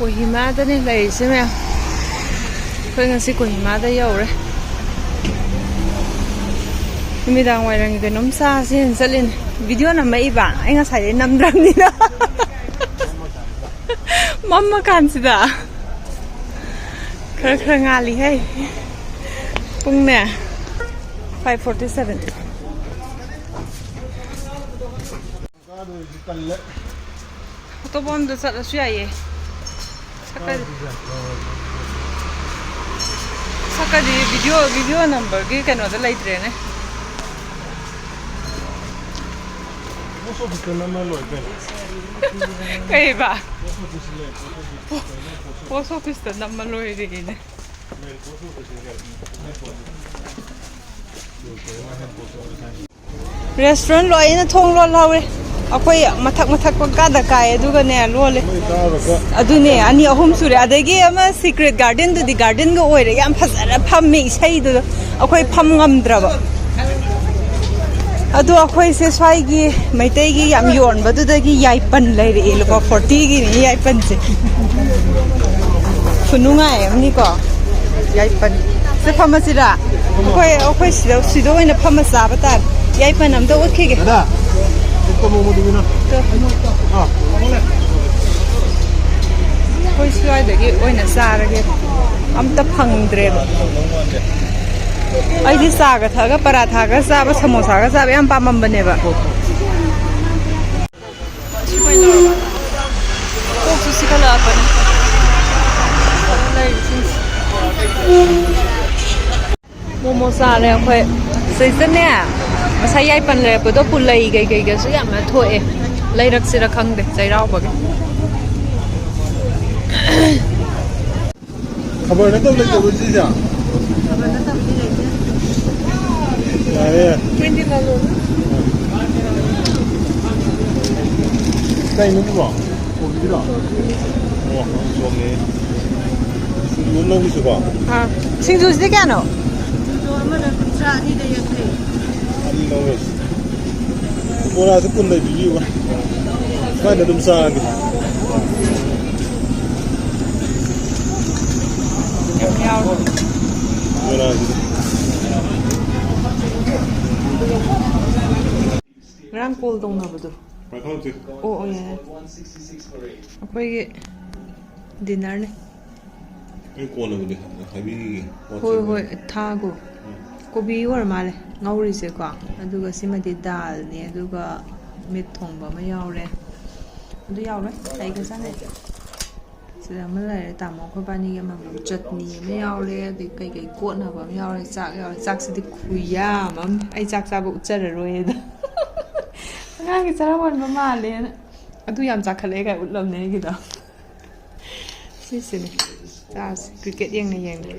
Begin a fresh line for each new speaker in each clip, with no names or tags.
Kohima da ne leise me. Khoi ngasi Kohima da yaure. Numidang wairang ke nom sa sin salin video na mai ba ai nga sai nam dram ni na. Mamma kan sida. Khara ngali hai. Pung ne 5:47. To bom da sat su yaye. Saka di video number gi kano da lai tre ne. Kaya ba? Post office da naman loy rin eh. Restaurant loy na thong lo law eh. Akoy mathak pa kada kay aduga ne lo le. Adu ne ani ahum sure adagi ama secret garden du di garden ga oire yam phasara phammi isai du akoy pham ngamdraba. Adu akhoi se swai gi maitai gi yam yon badu da gi yaipan lai re lupa 40 gi ni yaipan se fununga amni ko yaipan se phamasira akhoi sido ina phamasa batar yaipan am to ukhi ge da ko mo mo dina ah khoi swai da gi oina sara ge am ta phangdre I di saga thaga paratha ga saba samosa ga saba yam pamam bane ba ko su sikala apa ne momo sa le khoi season ne masai yai pan le podo pulai gai ga su yam ma thoe leirak sira khang de chai rao ba ge
khabar na to le ko ji ja Yeah.
20 lalo.
Đây nó bỏ, cổ đi đó. Wow, xuống đi. Muốn lâu cái bỏ.
À, xin chú gì cái nào?
Đi lâu rồi. Mua ra sẽ quân này bị view à? Phải là đâm xa đi. Mua ra gì?
Rang cool dong na betul. Oh ya. Apa ini dinner ni?
Ini cool na betul. Habis.
Hoi thago. Kobi war male. Ngauri se ko. Aduga simadi dal ni. Aduga meat thong ba ma yaw re. Adu yaw re. Sai ka sa ne. Sida ma lai ta mo ko ba ni ga ma chutney ma yaw re. Di kai ko na ba ma yaw re. Chak si di khuya ma. Ai chak sa ba uchar ro ye da. Ngang cái sao mà mà lên, tôi làm chắc khởi cái út lầm này cái đó, xí xí này, ta cricket yang này yang này,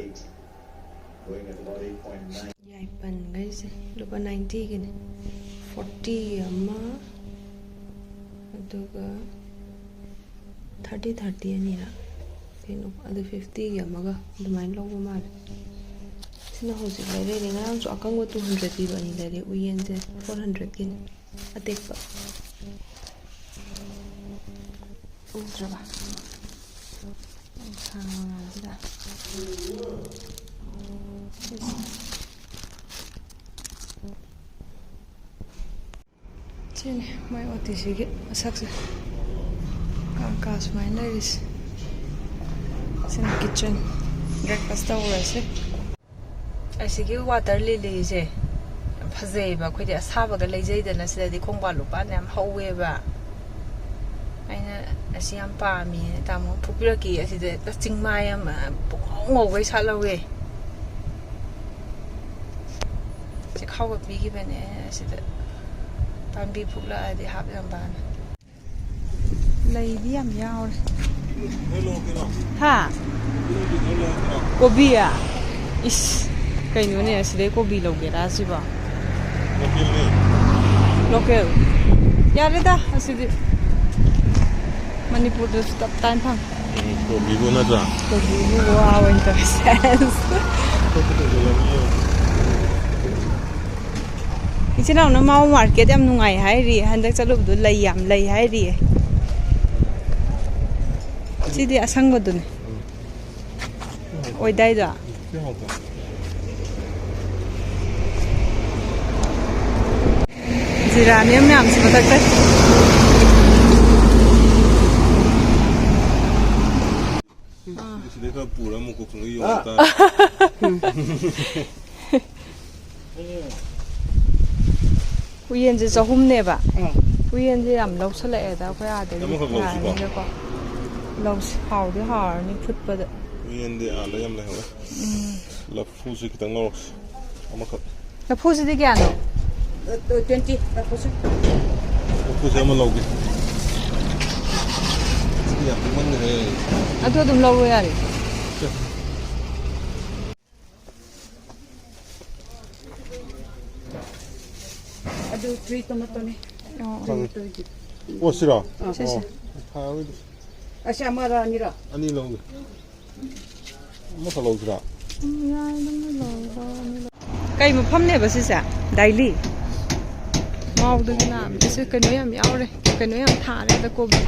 dài phần cái gì, lúc 90 cái này, 40 mà, tôi có 30 này nè, cái lúc ada 50 mà cái, tôi main lâu mà, xin nó hồi sự lại đây này nó chọn con có 200 đi vào này đây uyen thế 400 cái này. Atek pa. Ultra ba. Sida. Chene, mai oti sige asakse. Kakas mai nairis. Sin kitchen. Breakfast hour ase. Asige water lily je. Phazei ba khoi de asaba ga leijai da na sida di khongba lupa ne am howe ba aina asiam pa mi ta mo phupira ki aside ta chingmai am ngo wei sa lawe che khau ga bi gi bane aside pambi phukla adi hab yam ba lei di am yaw ha kobi à is cái nữa này sẽ kobi lâu cái ra chứ ba local ya re da asidi Manipuri stop time phang
Kobi ko na ja.
Kobi wow interesting ichi nào nó mau market em nungai hai ri handak chalup du lai hai ri ꯁꯤꯗꯤ ꯑꯁꯪꯕꯗꯨꯅꯦ ꯑꯣꯏꯗꯥꯏꯗꯣ ꯖꯤꯔꯥꯅꯦ ꯃꯌꯥꯝꯁꯤ ꯃꯊꯛꯇ
ꯁꯤꯗꯩ ꯈꯔ ꯄꯨꯔ ꯑꯃꯨꯛ ꯀꯣꯛꯊꯣꯡꯒ ꯌꯣꯡ ꯇꯥꯔꯦ
ꯎꯌꯦꯟꯁꯦ 300ꯅꯦꯕ ꯎꯌꯦꯟꯁꯦ ꯌꯥꯝ ꯂꯧꯁꯜꯂꯛꯑꯦꯗ ꯑꯩꯈꯣꯏ ꯑꯥꯗꯒꯤ ꯌꯥꯔꯅꯤꯗꯀꯣ ꯂꯧꯁꯤ ꯍꯥꯎꯗꯤ ꯍꯥꯎꯔꯅꯤ ꯐꯨꯠꯄꯗ
ꯎꯌꯦꯟꯗꯤ ꯑꯥꯗ ꯌꯥꯝ ꯂꯩꯍꯧꯋꯦ ꯂꯐꯨꯁꯤ ꯈꯤꯇꯪ ꯂꯧꯔꯛꯁꯤ ꯑꯃꯈꯛ
ꯂꯐꯨꯁꯤꯗꯤ ꯀꯌꯥꯅꯣ
20 lafuse
ꯂꯐꯨꯁꯤ ꯑꯃ ꯂꯧꯒꯦ ꯁꯤꯗꯤ ꯌꯥꯝ ꯄꯤꯛꯃꯟꯈ꯭ꯔꯦ
ꯑꯗꯨ ꯑꯗꯨꯝ ꯂꯧꯔꯣ ꯌꯥꯔꯦ
adu 3 tomato ni
ꯑꯣ ꯁꯤꯔꯣ
ꯁꯤꯁꯦ
ꯊꯥꯔꯣꯏꯗ
asa amara nira
ꯑꯅꯤ ꯂꯧꯒꯦ ꯑꯃꯈꯛ ꯂꯧꯁꯤꯔꯥ
ꯀꯩ ꯃꯐꯝꯅꯦꯕ ꯁꯤꯁꯦ ꯗꯥꯏꯂꯤ ꯃꯥꯎꯗꯒꯤ ꯂꯥꯛꯑꯝꯃꯦ ꯁꯤ ꯀꯩꯅꯣ ꯌꯥꯝ ꯌꯥꯎꯔꯦ ꯀꯩꯅꯣ ꯌꯥꯝ ꯊꯥꯔꯦꯗ ꯀꯣꯕꯤ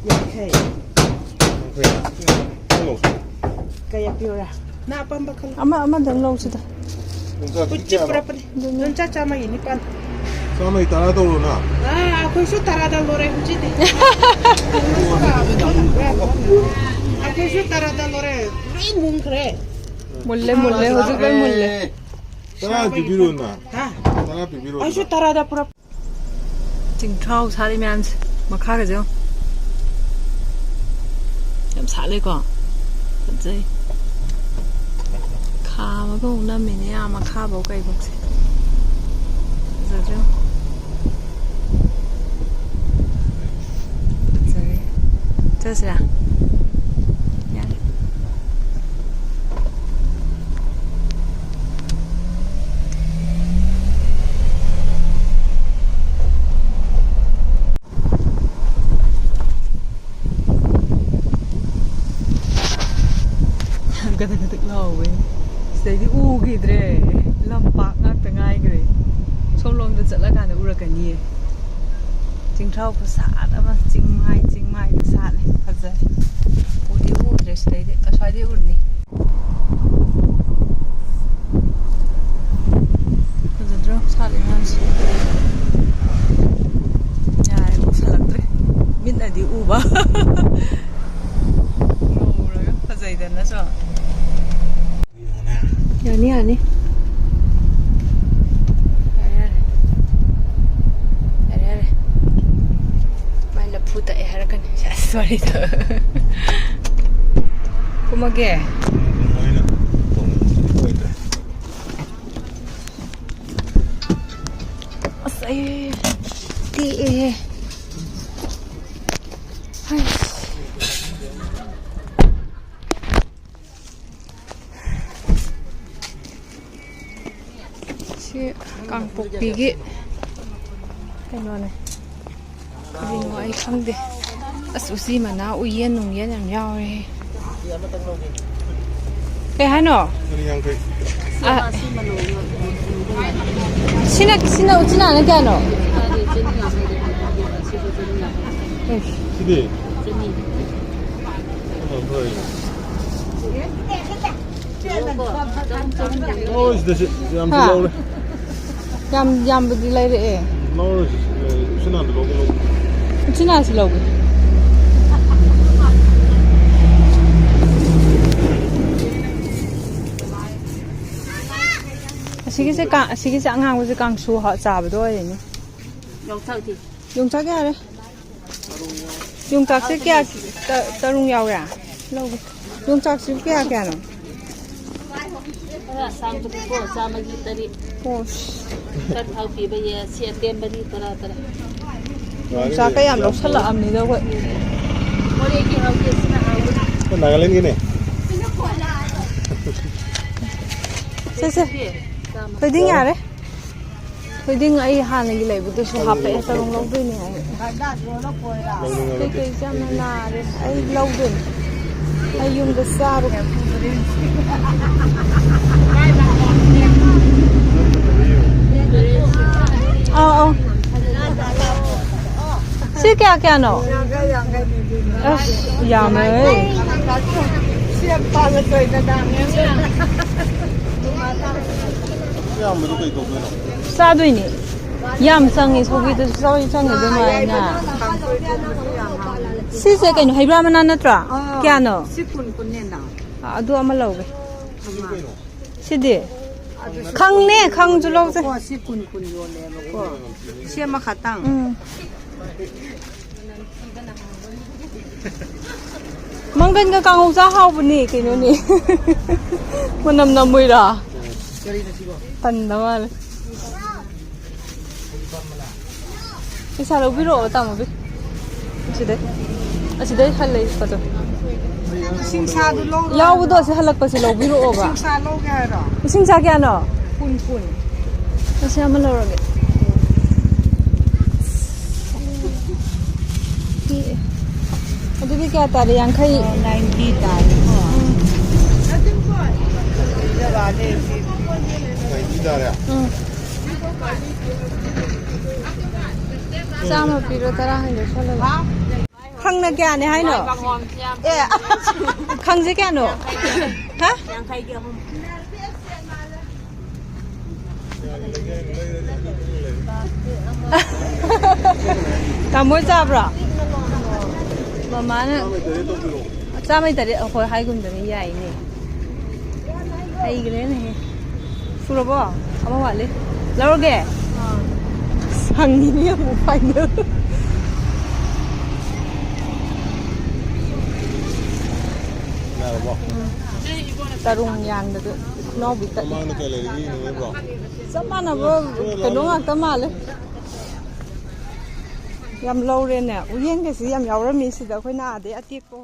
yakai kaya piora na pamba khala
ꯑꯃꯗꯪ ꯂꯧꯁꯤꯗ
uchi pura nuncha chama ini pan
ꯆꯥꯝꯃꯩ 10 ꯇꯧꯔꯣꯅ
akhoi su tarada lore uchi de akhoi su tarada lore loi mungkre
ꯃꯨꯜꯂꯦ ꯍꯧꯖꯤꯛ ꯂꯣꯏ ꯃꯨꯜꯂꯦ
10 ꯄꯤꯕꯤꯔꯣꯅ
ha
10 ꯄꯤꯕꯤꯔꯣ
aishu tarada pura
ꯆꯤꯡꯊ꯭ꯔꯥꯎ ꯁꯥꯠꯂꯤ ꯃꯌꯥꯝꯁꯦ ꯃꯈꯥꯒꯁꯦ ꯌꯥꯝ ꯁꯥꯠꯂꯦꯀꯣ ꯐꯖꯩ ꯈꯥꯃꯒ ꯑꯃꯨꯛ ꯅꯝꯃꯤꯅꯦ ꯃꯈꯥꯐꯧ ꯀꯩꯐꯧꯁꯦ ꯐꯖꯗ꯭ꯔꯦ ꯐꯖꯔꯦ ꯆꯠꯁꯤꯔꯥ ꯌꯥꯔꯦ ꯒꯗꯛ ꯂꯥꯎꯋꯦ ꯁꯤꯗꯩꯗꯤ ꯎꯈꯤꯗ꯭ꯔꯦ ꯂꯝꯄꯥꯛ ꯉꯥꯛꯇ ꯉꯥꯏꯈ꯭ꯔꯦ ꯁꯣꯝꯂꯣꯝꯗ ꯆꯠꯂꯀꯥꯟꯗ ꯎꯔꯛꯀꯅꯤꯌꯦ ꯆꯤꯡꯊ꯭ꯔꯥꯎ ꯈꯨꯁꯥꯠ ꯑꯃ ꯆꯤꯡꯃꯥꯏꯗ ꯁꯥꯠꯂꯦ ꯐꯖꯔꯦ ꯎꯗꯤ ꯎꯗ꯭ꯔꯦ ꯁꯤꯗꯩꯗꯤ ꯑꯁ꯭ꯋꯥꯏꯗꯤ ꯎꯔꯅꯤ ꯐꯖꯗ꯭ꯔꯣ ꯁꯥꯠꯂꯤ ꯃꯌꯥꯝꯁꯦ ꯌꯥꯔꯦ ꯎꯁꯜꯂꯛꯇ꯭ꯔꯦ ꯃꯤꯠꯅꯗꯤ ꯎꯕ ꯐꯖꯩꯗꯅꯁꯨ ꯌꯥꯅꯤ ꯌꯥꯔꯦ ꯃꯥꯏ ꯂꯐꯨ ꯇꯛꯑꯦ ꯍꯥꯏꯔꯛꯀꯅꯤ ꯋꯥꯔꯤꯗꯣ ꯀꯨꯝꯃꯒꯦ ꯑꯁ ꯑꯩ ꯇꯦꯛꯑꯦꯍꯦ ꯁꯤ ꯀꯥꯡꯄꯣꯛꯄꯤꯒꯤ ꯀꯩꯅꯣꯅꯦ ꯀꯔꯤꯅꯣ ꯑꯩ ꯈꯪꯗꯦ ꯑꯁ ꯎꯆꯤ ꯃꯅꯥ ꯎꯌꯦꯟ ꯅꯨꯡꯌꯦꯟ ꯌꯥꯝ ꯌꯥꯎꯔꯦ ꯀꯩ ꯍꯥꯏꯅꯣ sina ucina kano?
Sini. Oh, is this
Yam budi lai re.
No, sina the logo.
Ucina si logo. Sige se angang wo se kang su ha cha ba do ye ni.
Yongchak thi.
Yongchak ya re. Yongchak se kya tarung yaw ya. Logo. Yongchak se kya no?
Sam tu ko sama gi tari.
Posh.
Kat hau pi ba ye si atem ba ni tara.
Yongchak ka yam lo sala am ni da ko.
Mori gi hau ge sina hau.
Ko Nagaland gi ne.
Se. Pwedeng yare. Pwedeng ay hanagi lay buto so hape tarong law din ay. Kay siya manare ay law din. Ay yung dasaro. Oo. ꯁꯤ ꯀꯌꯥꯅꯣ ꯑꯁ ꯌꯥꯝꯃꯦ ꯆꯥꯗꯣꯏꯅꯤ ꯌꯥꯝ ꯆꯪꯉꯤ ꯁꯧꯒ꯭ꯔꯤꯗꯁꯨ ꯆꯪꯉꯤ ꯑꯗꯨꯃꯥꯏꯅ ꯁꯤꯁꯦ ꯀꯩꯅꯣ ꯍꯩꯕ꯭ꯔꯥ ꯃꯅꯥ ꯅꯠꯇ꯭ꯔꯥ ꯀꯌꯥꯅꯣ ꯑꯗꯨ ꯑꯃ ꯂꯧꯒꯦ ꯁꯤꯗꯤ ꯈꯪꯅꯦ ꯈꯪꯁꯨ ꯂꯧꯖꯩ
ꯁꯤ ꯀꯨꯟ ꯌꯣꯜꯂꯦꯕꯀꯣ ꯁꯤ ꯑꯃꯈꯛꯇꯪ
ꯃꯪꯒꯟꯒ ꯀꯥꯡꯍꯧ ꯆꯥ ꯍꯥꯎꯕꯅꯤ ꯀꯩꯅꯣꯅꯦ ꯃꯅꯝ ꯅꯝꯃꯣꯏꯔꯥ ꯇꯟꯗ ꯃꯥꯜꯂꯦ ꯄꯩꯁꯥ ꯂꯧꯕꯤꯔꯛꯑꯣ ꯇꯥꯃꯣꯕꯤ ꯑꯁꯤꯗꯩ ꯍꯜꯂꯛꯄꯗꯣ ꯌꯥꯎꯕꯗꯣ ꯑꯁꯤ ꯍꯜꯂꯛꯄꯁꯦ ꯂꯧꯕꯤꯔꯛꯑꯣꯕ ꯏꯁꯤꯡ ꯆꯥ ꯀꯌꯥꯅꯣ
ꯀꯨꯟ
ꯑꯁꯤ ꯑꯃ ꯂꯧꯔꯒꯦ ꯑꯗꯨꯗꯤ ꯀꯌꯥ ꯇꯥꯔꯦ 50
90 ꯇꯥꯔꯦꯀꯣ
ꯆꯥꯝꯃ ꯄꯤꯔꯣ 10 ꯍꯦꯟꯒꯠꯁꯜꯂꯒ ꯈꯪꯅ ꯀꯌꯥꯅꯦ ꯍꯥꯏꯅꯣ ꯈꯪꯁꯦ ꯀꯌꯥꯅꯣ ꯍꯥ ꯇꯥꯃꯣ ꯆꯥꯕ꯭ꯔꯣ ꯃꯃꯥꯅ 130 ꯑꯩꯈꯣꯏ ꯍꯥꯏꯒꯨꯝꯗꯅ ꯌꯥꯏꯅꯦ ꯍꯩꯈ꯭ꯔꯦꯅꯦꯍꯦ ꯁꯨꯔꯕꯣ ꯑꯃ ꯋꯥꯠꯂꯤ ꯂꯧꯔꯒꯦ ꯁꯪꯉꯤꯅꯤ ꯑꯃꯨꯛ ꯐꯥꯏꯅꯦꯜ ꯇꯔꯨꯡ ꯌꯥꯟꯕꯗ ꯈꯨꯅꯥꯎꯕꯤ ꯇꯠꯂꯦ ꯆꯞ ꯃꯥꯟꯅꯕ ꯀꯩꯅꯣ ꯉꯥꯛꯇ ꯃꯥꯜꯂꯦ ꯌꯥꯝ ꯂꯧꯔꯦꯅꯦ ꯎꯌꯦꯟꯒꯁꯤ ꯌꯥꯝ ꯌꯥꯎꯔꯝꯃꯤ ꯁꯤꯗ ꯑꯩꯈꯣꯏꯅ ꯑꯗꯩ ꯑꯇꯦꯛꯄ